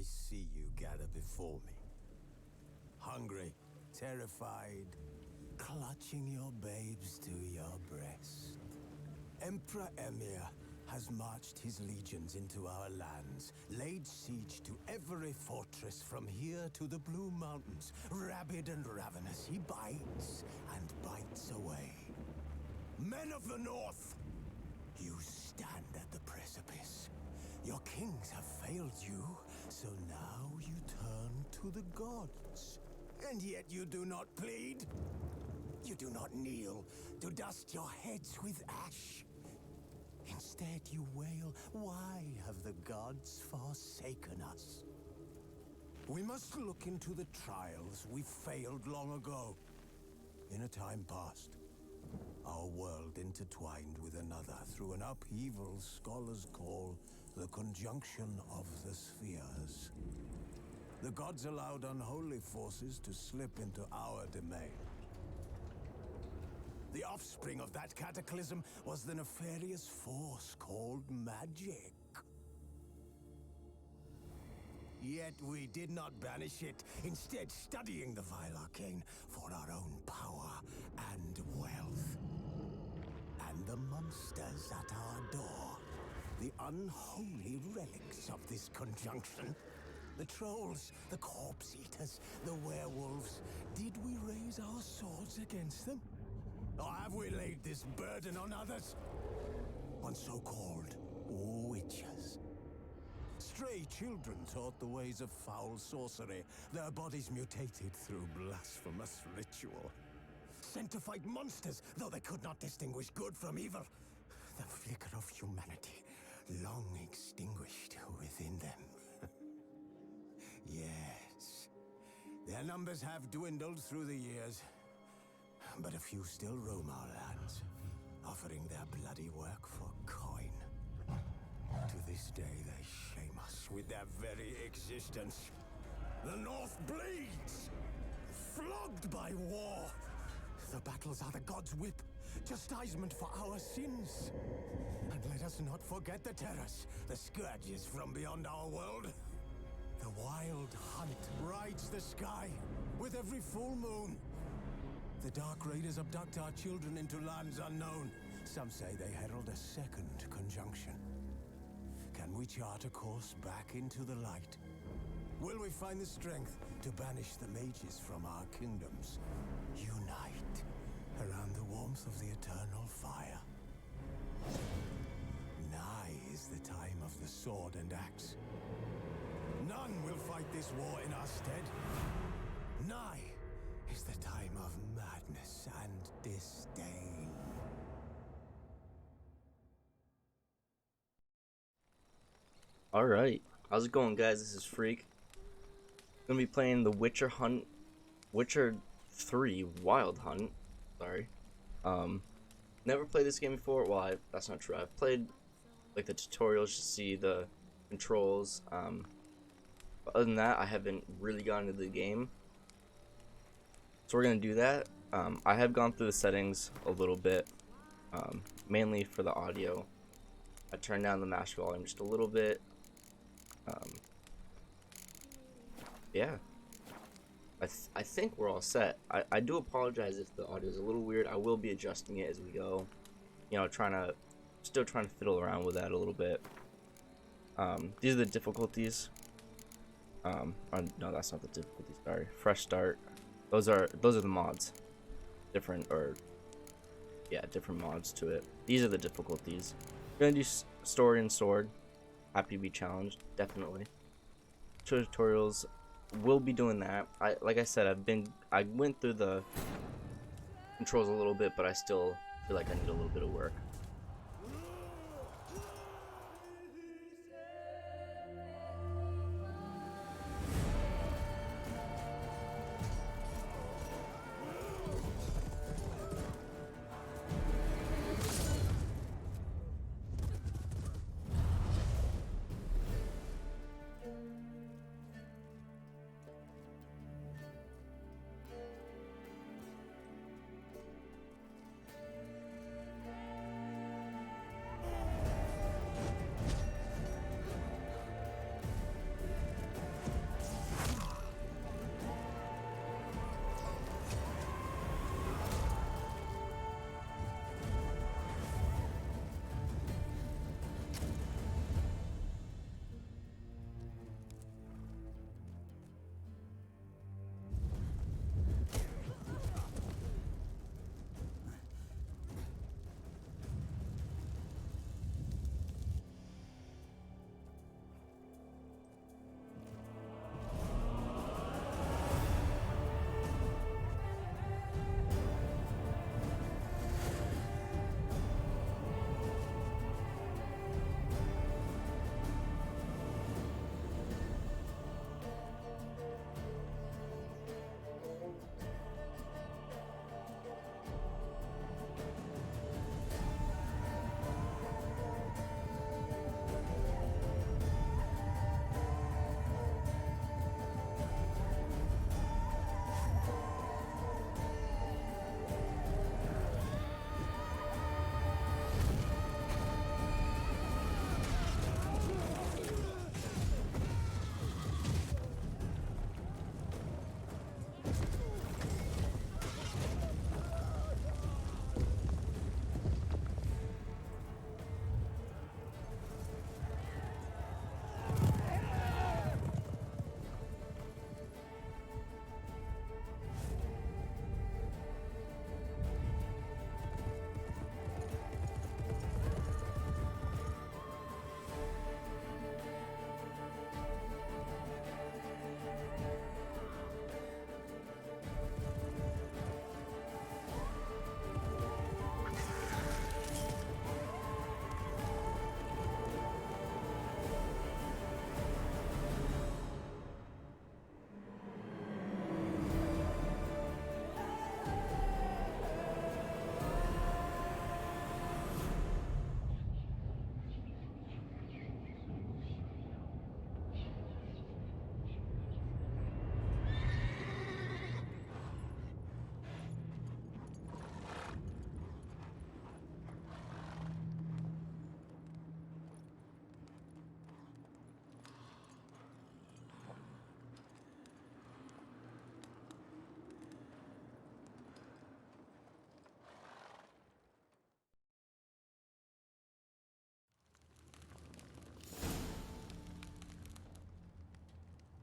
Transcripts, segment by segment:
I see you gather before me. Hungry, terrified, clutching your babes to your breast. Emperor Emir has marched his legions into our lands, laid siege to every fortress from here to the Blue Mountains. Rabid and ravenous, he bites and bites away. Men of the North, you stand at the precipice. Your kings have failed you, so now you turn to the gods. And yet you do not plead. You do not kneel to dust your heads with ash. Instead you wail, why have the gods forsaken us? We must look into the trials we failed long ago. In a time past, our world intertwined with another through an upheaval scholars call the conjunction of the spheres. The gods allowed unholy forces to slip into our domain. The offspring of that cataclysm was the nefarious force called magic. Yet we did not banish it, instead studying the vile arcane for our own power and wealth. And the monsters at our door, the unholy relics of this conjunction. The trolls, the corpse eaters, the werewolves. Did we raise our swords against them? Or have we laid this burden on others? On so-called witches. Stray children taught the ways of foul sorcery, their bodies mutated through blasphemous ritual. Sent to fight monsters, though they could not distinguish good from evil. The flicker of humanity, long extinguished within them. Yes, their numbers have dwindled through the years. But a few still roam our lands, offering their bloody work for coin. To this day, they shame us with their very existence. The North bleeds, flogged by war. The battles are the gods' whip, chastisement for our sins. And let us not forget the terrors, the scourges from beyond our world. The wild hunt rides the sky with every full moon. The Dark Raiders abduct our children into lands unknown. Some say they herald a second conjunction. Can we chart a course back into the light? Will we find the strength to banish the mages from our kingdoms? Unite around the warmth of the eternal fire. Nigh is the time of the sword and axe. None will fight this war in our stead. Nigh is the time of madness and disdain. Alright, how's it going, guys? This is Freak. I'm gonna be playing the Witcher 3 Wild Hunt. Sorry. Never played this game before. Well, that's not true. I've played like the tutorials to see the controls. But other than that, I haven't really gotten into the game. So we're gonna do that. I have gone through the settings a little bit, mainly for the audio. I turned down the master volume just a little bit. Yeah, I think we're all set. I do apologize if the audio is a little weird. I will be adjusting it as we go. You know, still trying to fiddle around with that a little bit. These are the difficulties. No, that's not the difficulty. Sorry, fresh start. Those are the mods. Different mods to it. These are the difficulties. We're gonna do story and sword. Happy to be challenged, definitely. Tutorials, will be doing that. Like I said, I went through the controls a little bit, but I still feel like I need a little bit of work.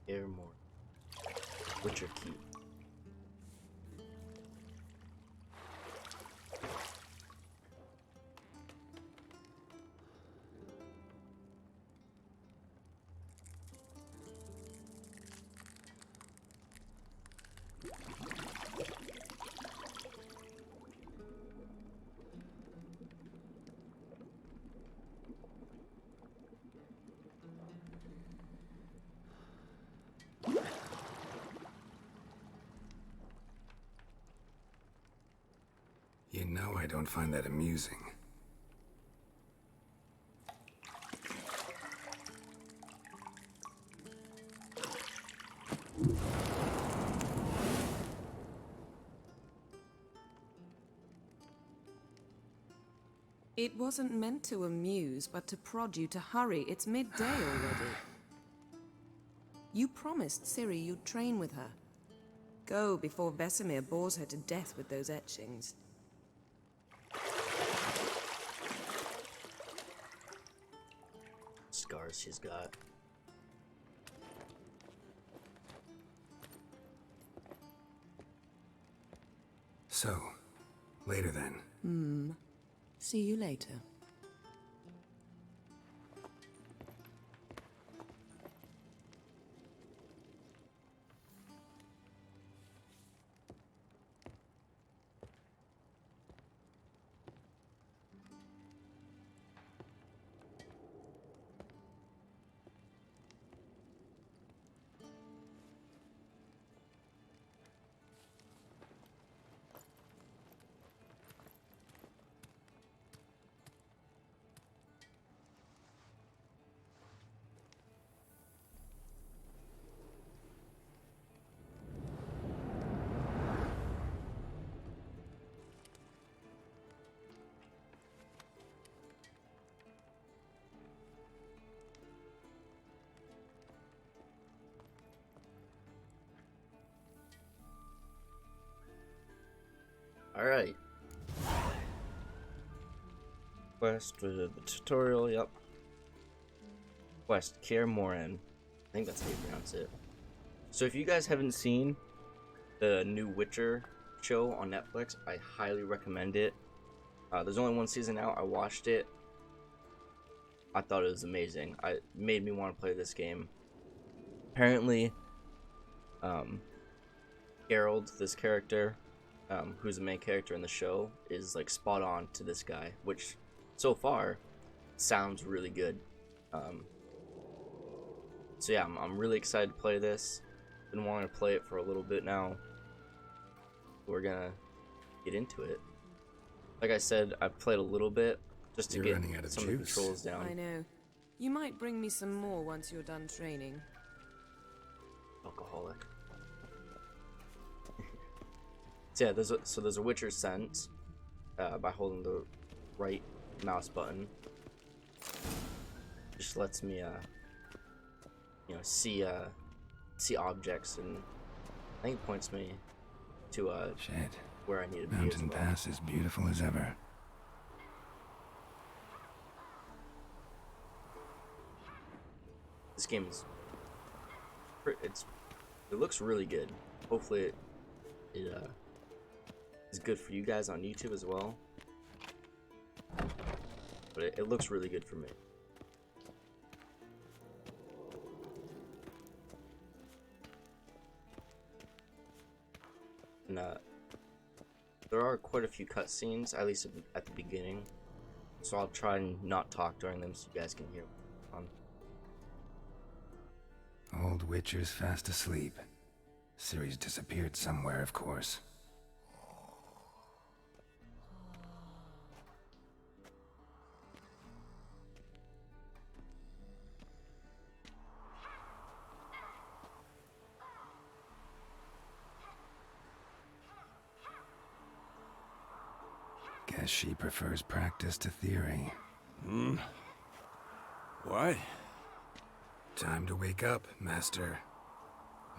Airmore. Witcher key. You know I don't find that amusing. It wasn't meant to amuse, but to prod you to hurry. It's midday already. You promised Ciri you'd train with her. Go before Vesemir bores her to death with those etchings. Scars she's got. So, later then. See you later. Alright. Quest, the tutorial, yep. Quest, Kaer Morhen. I think that's how you pronounce it. So if you guys haven't seen the new Witcher show on Netflix, I highly recommend it. There's only one season out. I watched it. I thought it was amazing. It made me want to play this game. Apparently, Geralt, this character, who's the main character in the show, is like spot on to this guy, which so far sounds really good. So yeah, I'm really excited to play this. Been wanting to play it for a little bit now. We're gonna get into it. Like I said, I've played a little bit just to You're get running out of some of the juice. controls down. I know. You might bring me some more once you're done training. Alcoholic. So yeah, there's a Witcher sense by holding the right mouse button. Just lets me see objects, and I think it points me to Shit. where I need to be as Mountain well. Pass is beautiful as ever. This game is it looks really good. Hopefully it is good for you guys on YouTube as well. But it looks really good for me. And there are quite a few cutscenes, at least at the beginning. So I'll try and not talk during them so you guys can hear. Old Witcher's fast asleep. Ciri's disappeared somewhere, of course. Guess she prefers practice to theory. What? Time to wake up, Master.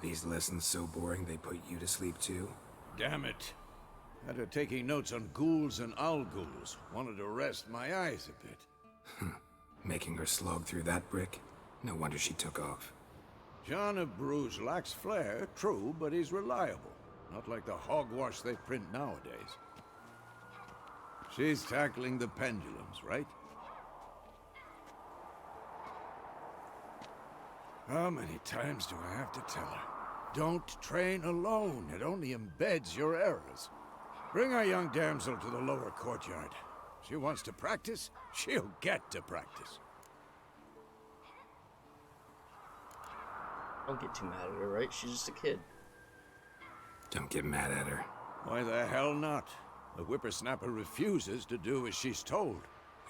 These lessons so boring they put you to sleep too? Damn it. After taking notes on ghouls and owl ghouls, wanted to rest my eyes a bit. Making her slog through that brick? No wonder she took off. John of Bruges lacks flair, true, but he's reliable. Not like the hogwash they print nowadays. She's tackling the pendulums, right? How many times do I have to tell her? Don't train alone. It only embeds your errors. Bring our young damsel to the lower courtyard. She wants to practice, she'll get to practice. Don't get too mad at her, right? She's just a kid. Don't get mad at her. Why the hell not? The whippersnapper refuses to do as she's told.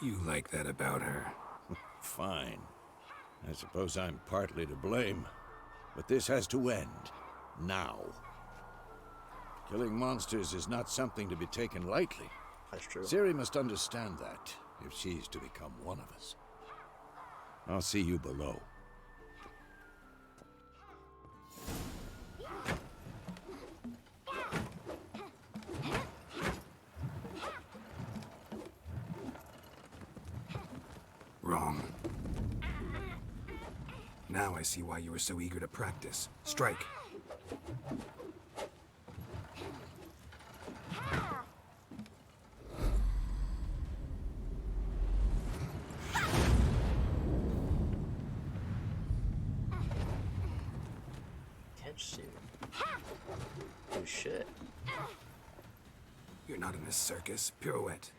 You like that about her. Fine. I suppose I'm partly to blame. But this has to end. Now. Killing monsters is not something to be taken lightly. That's true. Ciri must understand that, if she's to become one of us. I'll see you below. Wrong. Now I see why you were so eager to practice. Strike. Catch Ciri. Oh shit. You're not in a circus. Pirouette.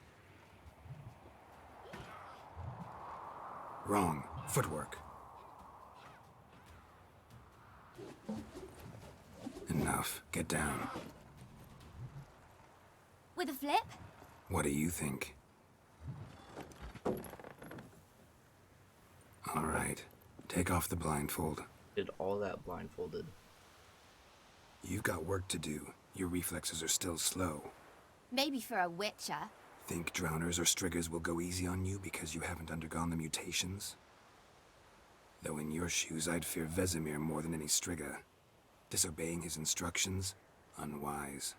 Wrong. Footwork. Enough. Get down. With a flip? What do you think? All right. Take off the blindfold. Did all that blindfolded. You've got work to do. Your reflexes are still slow. Maybe for a witcher. Think drowners or striggers will go easy on you because you haven't undergone the mutations? Though in your shoes, I'd fear Vesemir more than any strigger. Disobeying his instructions? Unwise.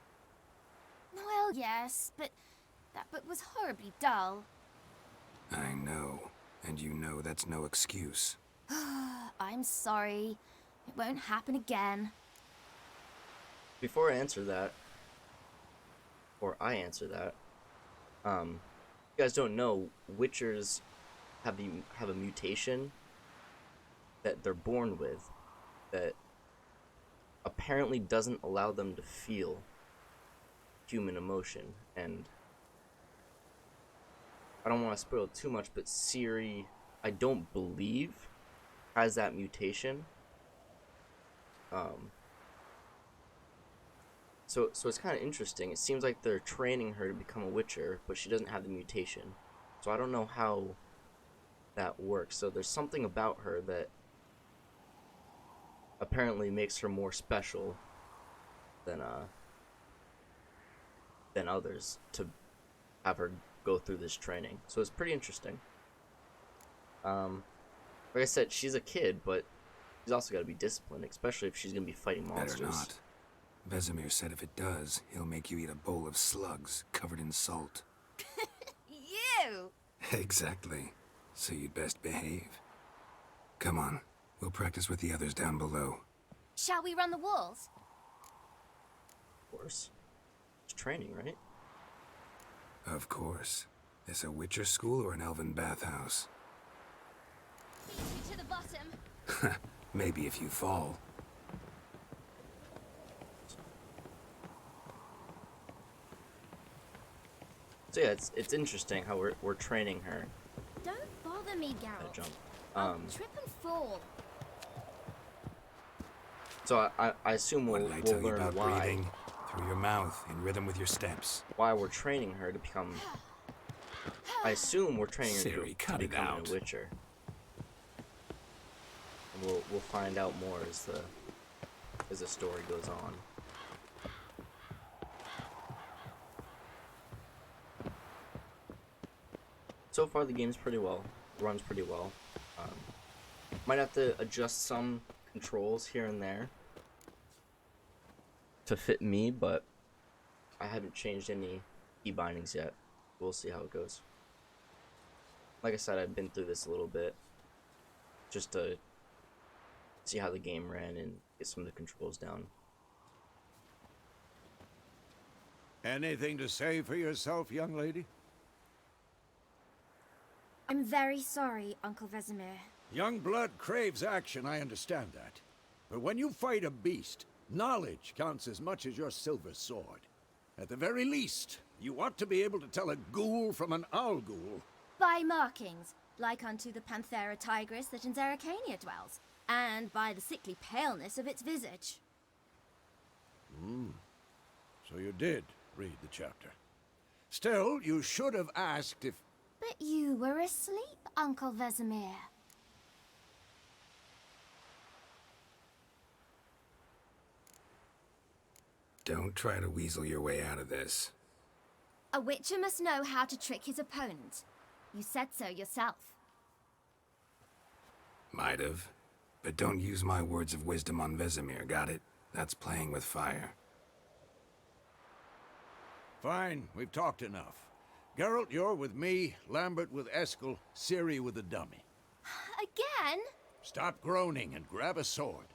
Well, yes, but that book was horribly dull. I know. And you know that's no excuse. I'm sorry. It won't happen again. Before I answer that, you guys don't know, Witchers have a mutation that they're born with that apparently doesn't allow them to feel human emotion. And I don't want to spoil too much, but Ciri, I don't believe, has that mutation. So it's kind of interesting. It seems like they're training her to become a Witcher, but she doesn't have the mutation. So I don't know how that works. So there's something about her that apparently makes her more special than others to have her go through this training. So it's pretty interesting. Like I said, she's a kid, but she's also got to be disciplined, especially if she's gonna be fighting monsters. Better not. Vesemir said if it does, he'll make you eat a bowl of slugs covered in salt. You! Exactly. So you'd best behave. Come on, we'll practice with the others down below. Shall we run the walls? Of course. It's training, right? Of course. Is a Witcher school or an elven bathhouse? Lead me to the bottom. Maybe if you fall. So yeah, it's interesting how we're training her Don't bother me, to Geralt. jump. I'll trip and fall. So I assume What we'll did I tell you learn about why breathing? Through your mouth, in rhythm with your steps. we're training her to become. I assume we're training her Ciri, to cut it become out. a Witcher. And we'll find out more as the story goes on. So far, the game's pretty well. Runs pretty well. Might have to adjust some controls here and there to fit me, but I haven't changed any key bindings yet. We'll see how it goes. Like I said, I've been through this a little bit just to see how the game ran and get some of the controls down. Anything to say for yourself, young lady? I'm very sorry, Uncle Vesemir. Young blood craves action, I understand that. But when you fight a beast, knowledge counts as much as your silver sword. At the very least, you ought to be able to tell a ghoul from an owl ghoul. By markings, like unto the Panthera tigris that in Zerrikania dwells, and by the sickly paleness of its visage. So you did read the chapter. Still, you should have asked if... But you were asleep, Uncle Vesemir. Don't try to weasel your way out of this. A witcher must know how to trick his opponent. You said so yourself. Might have. But don't use my words of wisdom on Vesemir, got it? That's playing with fire. Fine, we've talked enough. Geralt, you're with me, Lambert with Eskel, Ciri with the dummy. Again? Stop groaning and grab a sword.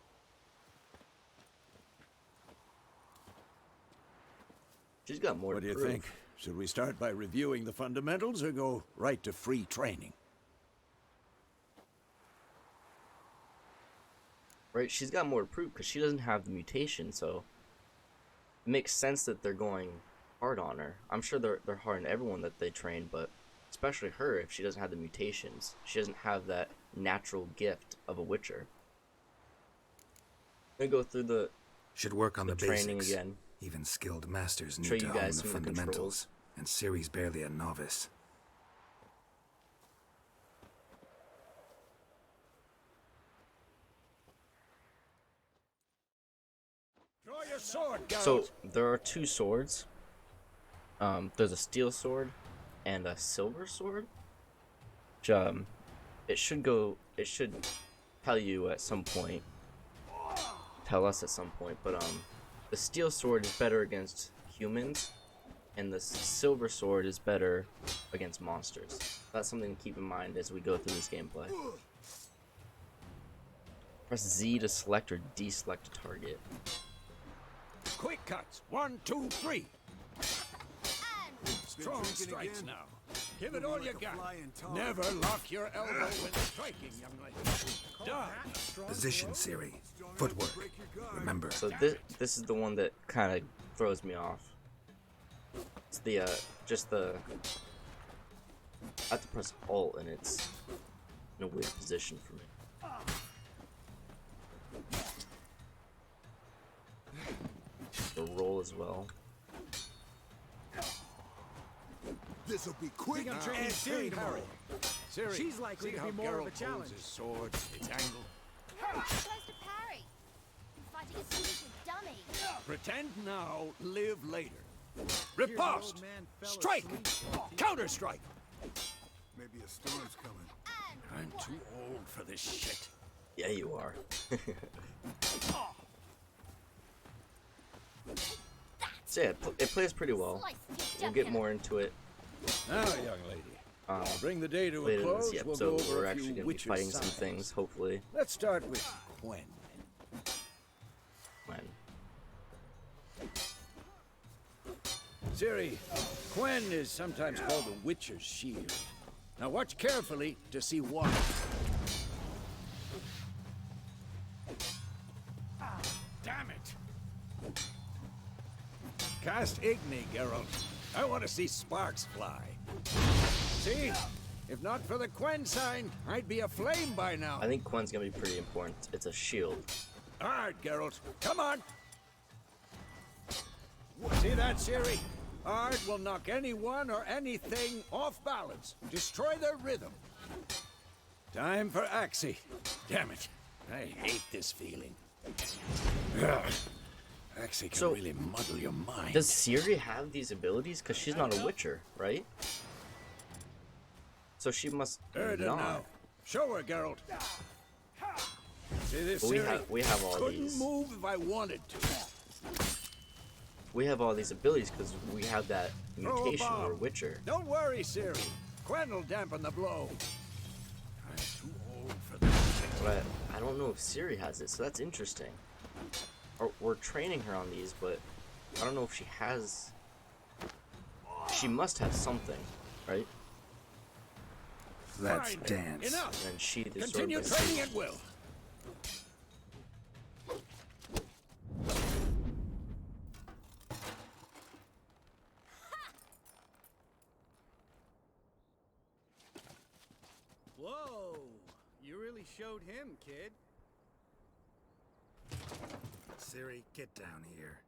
She's got more What to do you prove. think? Should we start by reviewing the fundamentals or go right to free training? Right, she's got more to prove because she doesn't have the mutation, so it makes sense that they're going hard on her. I'm sure they're hard on everyone that they train, but especially her if she doesn't have the mutations. She doesn't have that natural gift of a witcher. I'm gonna go through the Should work on the training basics. again. Even skilled masters Show need you to hone guys the some of the fundamentals. And Ciri's barely a novice. Draw your sword, Geralt! So there are two swords. There's a steel sword and a silver sword. Which, it should tell you at some point. Tell us at some point, but the steel sword is better against humans, and the silver sword is better against monsters. That's something to keep in mind as we go through this gameplay. Press Z to select or deselect a target. Quick cuts! 1, 2, 3! Strong strikes now. Give it all you got. Never lock your elbow when striking, young lady. Done. Position, Ciri. Footwork. Remember, So this is the one that kind of throws me off. It's the just the I have to press Alt and it's in a weird position for me. The roll as well. This'll be quick Now, and Ciri, tomorrow. Ciri, She's likely see to how be more of a Geralt challenge. holds his sword, its angle. Supposed to parry. Fighting a stupid dummy. Pretend now, live later. Here, Riposte! old man fell Strike! asleep. Counter-strike! Maybe a storm's coming. I'm too old for this shit. Yeah, you are. So yeah, it plays pretty well. We'll get more into it Now, young lady, bring the day to a later in close. this We'll go episode. over We're a actually few going to be Witcher fighting some signs. things, hopefully. Let's start with Quen. When Ciri, Quen is sometimes called the Witcher's Shield. Now watch carefully to see why. Damn it! Cast Igni, Geralt. I want to see sparks fly. See? If not for the Quen sign, I'd be aflame by now. I think Quen's going to be pretty important. It's a shield. All right, Geralt. Come on. See that, Ciri? Ard will knock anyone or anything off balance. Destroy their rhythm. Time for Axii. Damn it. I hate this feeling. Ugh. Axii can So, really muddle your mind. Does Ciri have these abilities? Because she's not a witcher, right? So she must Heard her now. not. Show her, Geralt. See this, But Ciri? we have all Couldn't these. move if I wanted to. We have all these abilities because we have that Throw a mutation. bomb. We're a witcher. Don't worry, Ciri. Quen will dampen the blow. I'm too old for this shit. But I don't know if Ciri has it, so that's interesting. Or we're training her on these, but I don't know if she has. She must have something, right? Let's Fine. dance. Enough. And she the sword Continue by training Ciri. at will. Whoa! You really showed him, kid. Ciri, get down here.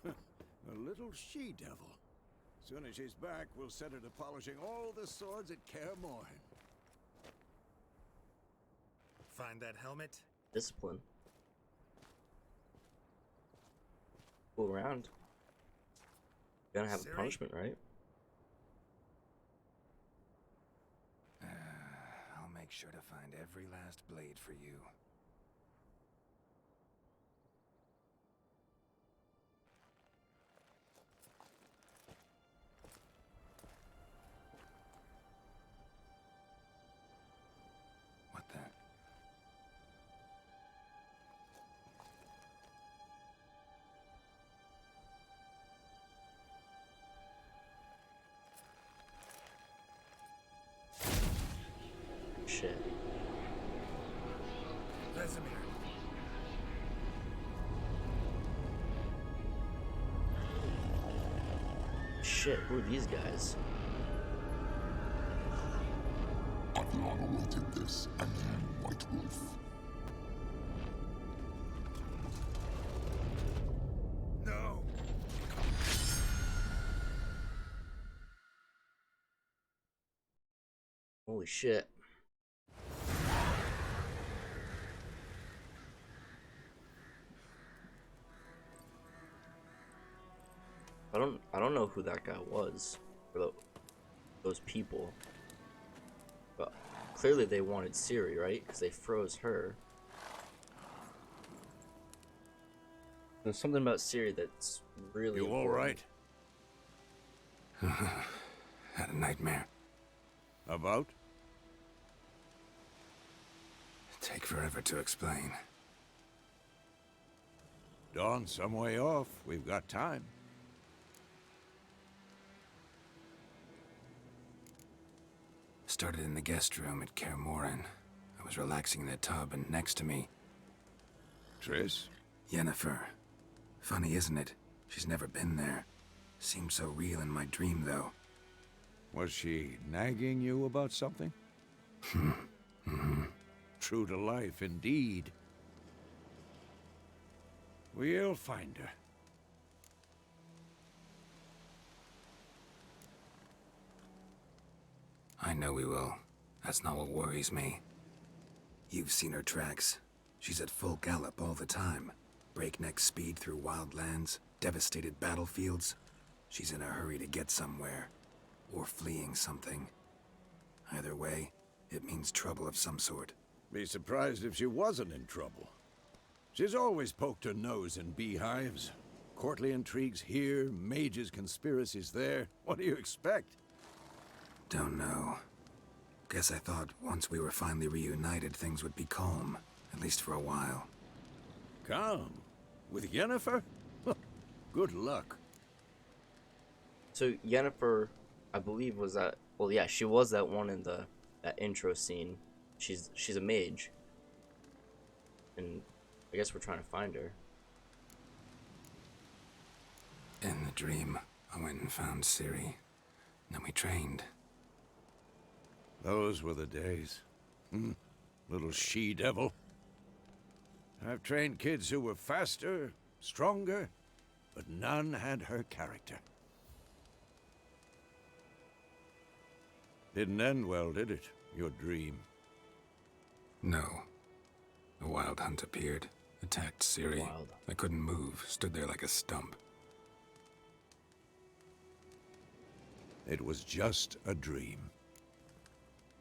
A little she-devil. Soon as she's back, we'll set her to polishing all the swords at Kaer Morhen. Find that helmet? Discipline. Go around. You're gonna have a Ciri? punishment, right? I'll make sure to find every last blade for you. What the? Shit. Vesemir. Shit, who are these guys? I've long awaited this, and you, White Wolf. No! Holy shit. I don't know who that guy was, or those people. But clearly they wanted Ciri, right? Because they froze her. There's something about Ciri that's really You all important. right? Had a nightmare. About? Take forever to explain. Dawn's some way off. We've got time. Started in the guest room at Kaer Morhen. I was relaxing in the tub, and next to me, Triss? Yennefer. Funny, isn't it? She's never been there. Seemed so real in my dream, though. Was she nagging you about something? True to life, indeed. We'll find her. I know we will. That's not what worries me. You've seen her tracks. She's at full gallop all the time. Breakneck speed through wild lands, devastated battlefields. She's in a hurry to get somewhere. Or fleeing something. Either way, it means trouble of some sort. Be surprised if she wasn't in trouble. She's always poked her nose in beehives. Courtly intrigues here, mages' conspiracies there. What do you expect? Don't know. Guess I thought once we were finally reunited, things would be calm. At least for a while. Calm? With Yennefer? Good luck. So Yennefer, I believe, was that. Well, yeah, she was that one in that intro scene. She's a mage, and I guess we're trying to find her. In the dream, I went and found Ciri. Then we trained. Those were the days. Little she-devil. I've trained kids who were faster, stronger, but none had her character. Didn't end well, did it? Your dream. No. A wild hunt appeared, attacked Ciri. Wild. I couldn't move, stood there like a stump. It was just a dream.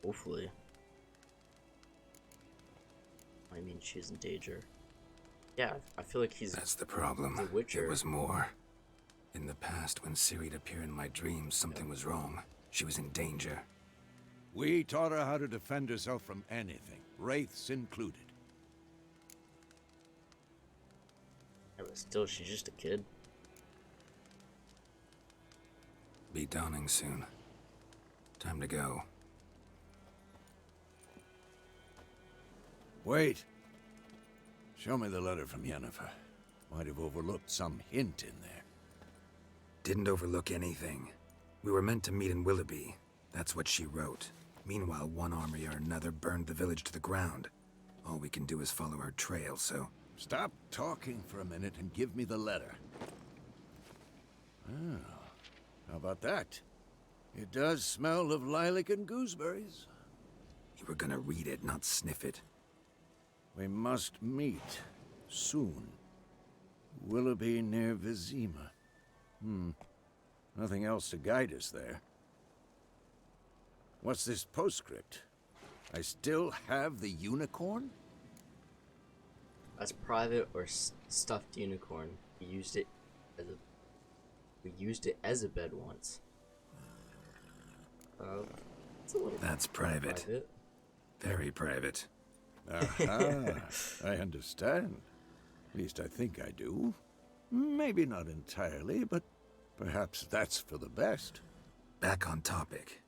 Hopefully. I mean, she's in danger. Yeah, I feel like he's. That's the problem. The Witcher. It was more. In the past, when Ciri'd appear in my dreams, something was wrong. She was in danger. We taught her how to defend herself from anything, wraiths included. Yeah, but still, she's just a kid. Be dawning soon. Time to go. Wait. Show me the letter from Yennefer. Might have overlooked some hint in there. Didn't overlook anything. We were meant to meet in Willoughby. That's what she wrote. Meanwhile, one army or another burned the village to the ground. All we can do is follow her trail, so... Stop talking for a minute and give me the letter. Oh, how about that? It does smell of lilac and gooseberries. You were gonna read it, not sniff it. We must meet. Soon. Willoughby near Vizima. Nothing else to guide us there. What's this postscript? I still have the unicorn? That's private or stuffed unicorn. We used it as a bed once. It's a little That's private. Very private. Aha, I understand. At least I think I do. Maybe not entirely, but perhaps that's for the best. Back on topic.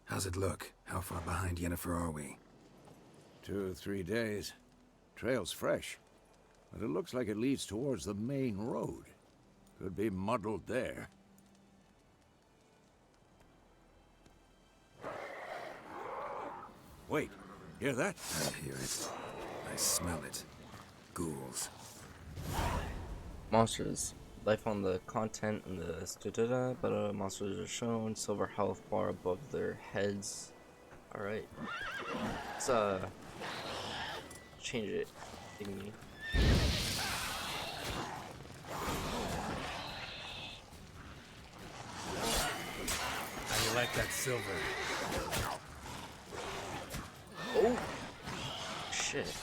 How's it look? How far behind Yennefer are we? 2 or 3 days. Trail's fresh, but it looks like it leads towards the main road. Could be muddled there. Wait, hear that? I hear it. I smell it. Ghouls. Monsters. Life on the content and the but monsters are shown. Silver health bar above their heads. Alright. Let's change it. Thingy. How you like that silver? Oh! Shit.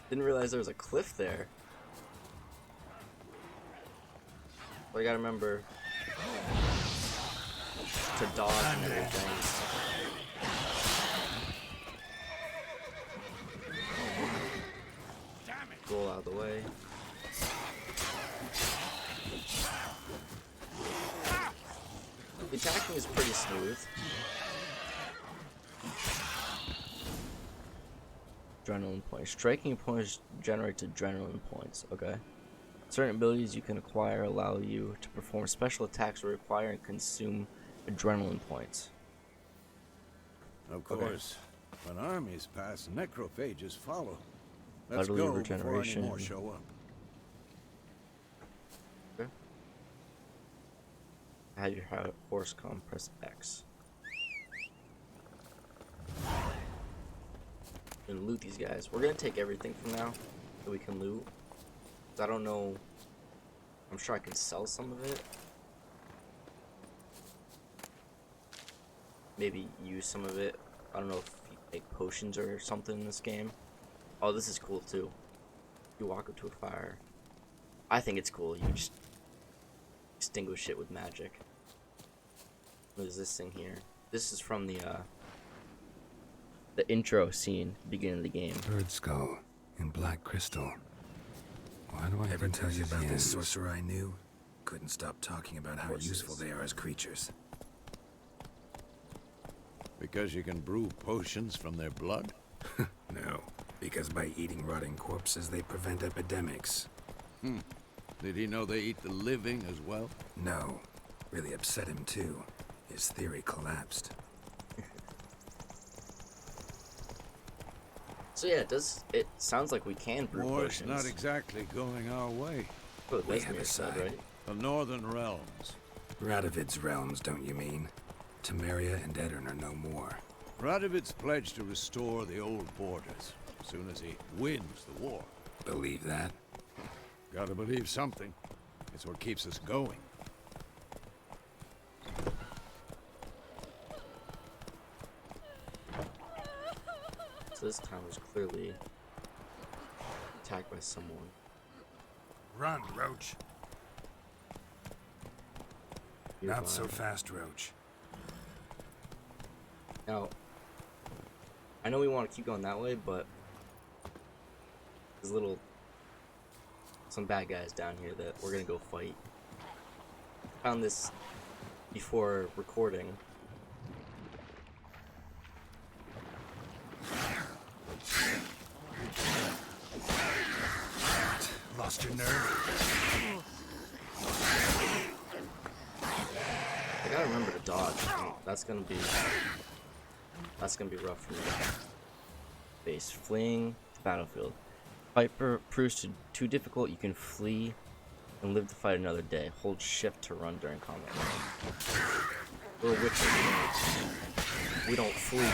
Didn't realize there was a cliff there. But I gotta remember to dodge and everything. Roll out of the way. The attacking is pretty smooth. Adrenaline points. Striking points generate adrenaline points. Okay. Certain abilities you can acquire allow you to perform special attacks that require and consume adrenaline points. Of course. When armies pass, necrophages follow. Let's Utterly go before regeneration. any more show up. Okay. Have your horse come, press X. And loot these guys. We're gonna take everything from now that we can loot. I don't know. I'm sure I can sell some of it. Maybe use some of it. I don't know if you make potions or something in this game. Oh, this is cool too. You walk up to a fire. I think it's cool. You just extinguish it with magic. What is this thing here? This is from the intro scene, beginning of the game. Bird skull in black crystal. Why do I ever tell you about this sorcerer I knew? Couldn't stop talking about how useful they are as creatures. Because you can brew potions from their blood? No, because by eating rotting corpses, they prevent epidemics. Did he know they eat the living as well? No, really upset him too. His theory collapsed. So yeah, it sounds like we can brew War's potions. not exactly going our way. But We have Vesemir a said, side. right? The Northern Realms. Radovid's realms, don't you mean? Temeria and Edirn are no more. Radovid's pledged to restore the old borders as soon as he wins the war. Believe that? Gotta believe something. It's what keeps us going. So this town was clearly attacked by someone. Run, Roach. Nearby. Not so fast, Roach. Now, I know we want to keep going that way, but there's some bad guys down here that we're gonna go fight. Found this before recording. Lost your nerve? I gotta remember to dodge. That's gonna be rough for me. Base fleeing the battlefield. Viper proves too difficult. You can flee and live to fight another day. Hold shift to run during combat. We're witches. We don't flee.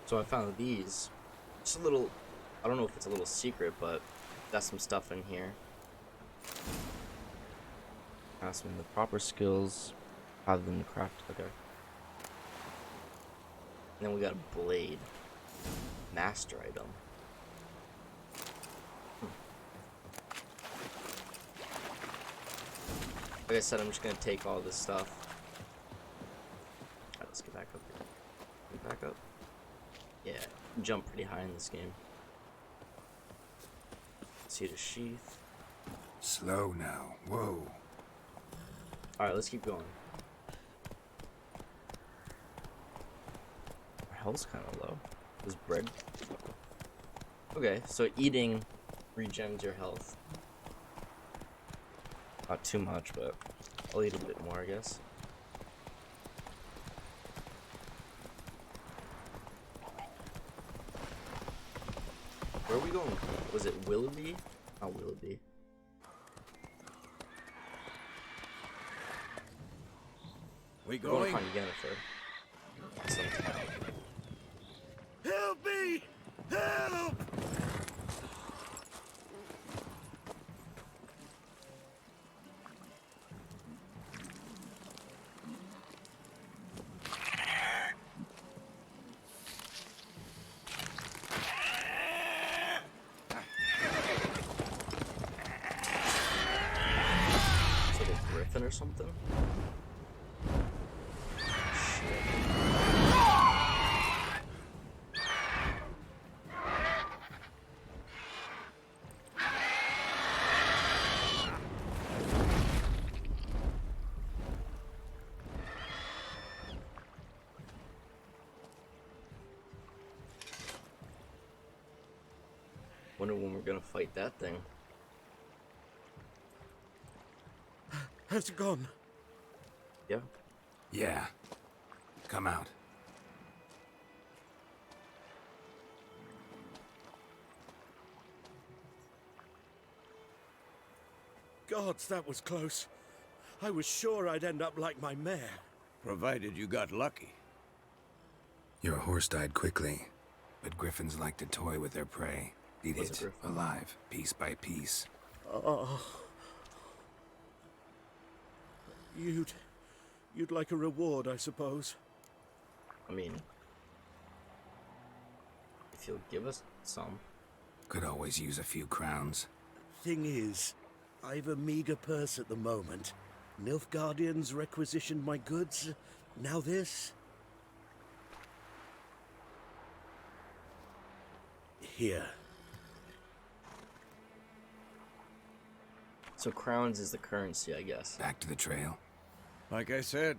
So I found these. Just a little, I don't know if it's a little secret, but got some stuff in here. Ask me the proper skills, have them craft. Okay. And then we got a blade, master item. Like I said, I'm just gonna take all this stuff. Alright, let's get back up here. Get back up. Yeah, jump pretty high in this game. See the sheath. Slow now. Whoa. Alright, let's keep going. Our health's kind of low. This bread. Okay, so eating regens your health. Not too much, but I'll eat a bit more, I guess. Where are we going? Was it Willoughby? Not Willoughby. We We're going going? to find Yennefer. Sometime. Help me! Help! It's like a griffin or something? Wonder when we're gonna fight that thing. Has it gone? Yeah. Yeah. Come out. Gods, that was close. I was sure I'd end up like my mare. Provided you got lucky. Your horse died quickly, but griffins like to toy with their prey. Eat What's a it griffin? alive, piece by piece. Oh. You'd like a reward, I suppose. I mean, if you'll give us some. Could always use a few crowns. Thing is, I've a meager purse at the moment. Nilfgaardians requisitioned my goods. Now this. Here. So crowns is the currency, I guess. Back to the trail. Like I said,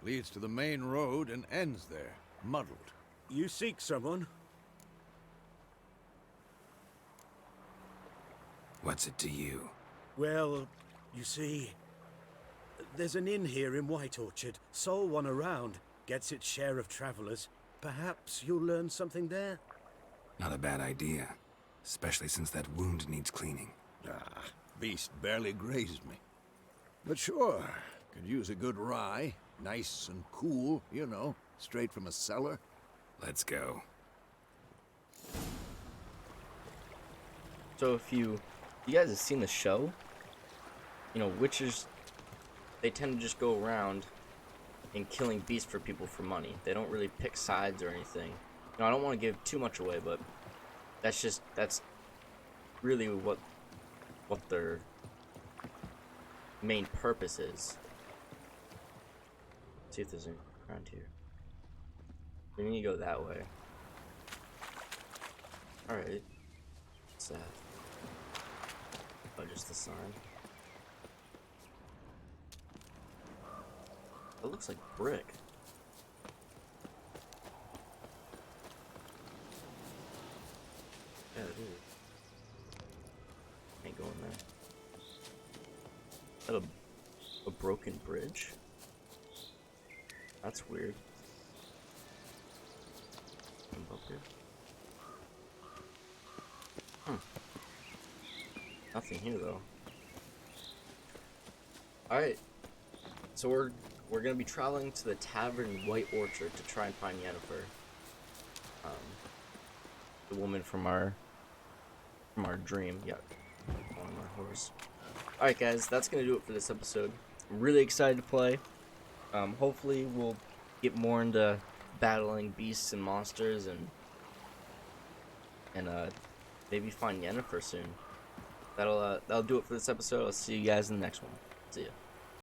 leads to the main road and ends there, muddled. You seek someone? What's it to you? Well, you see, there's an inn here in White Orchard. Sole one around. Gets its share of travelers. Perhaps you'll learn something there? Not a bad idea. Especially since that wound needs cleaning. Ah, beast barely grazed me. But sure, could use a good rye. Nice and cool, you know, straight from a cellar. Let's go. So if you guys have seen the show, you know, witches, they tend to just go around in killing beasts for people for money. They don't really pick sides or anything. You know, I don't want to give too much away, but that's really what their main purpose is. Let's see if there's any around here. We need to go that way. Alright. What's that? Oh, just the sign. That looks like brick. Yeah, it is. Ain't going there. Is that a broken bridge? That's weird. Up here. Nothing here though. Alright. So we're gonna be traveling to the tavern in White Orchard to try and find Yennefer. The woman from our dream. Yeah. On our horse. Alright guys, that's gonna do it for this episode. I'm really excited to play. Hopefully we'll get more into battling beasts and monsters and maybe find Yennefer soon. That'll do it for this episode. I'll see you guys in the next one. See ya.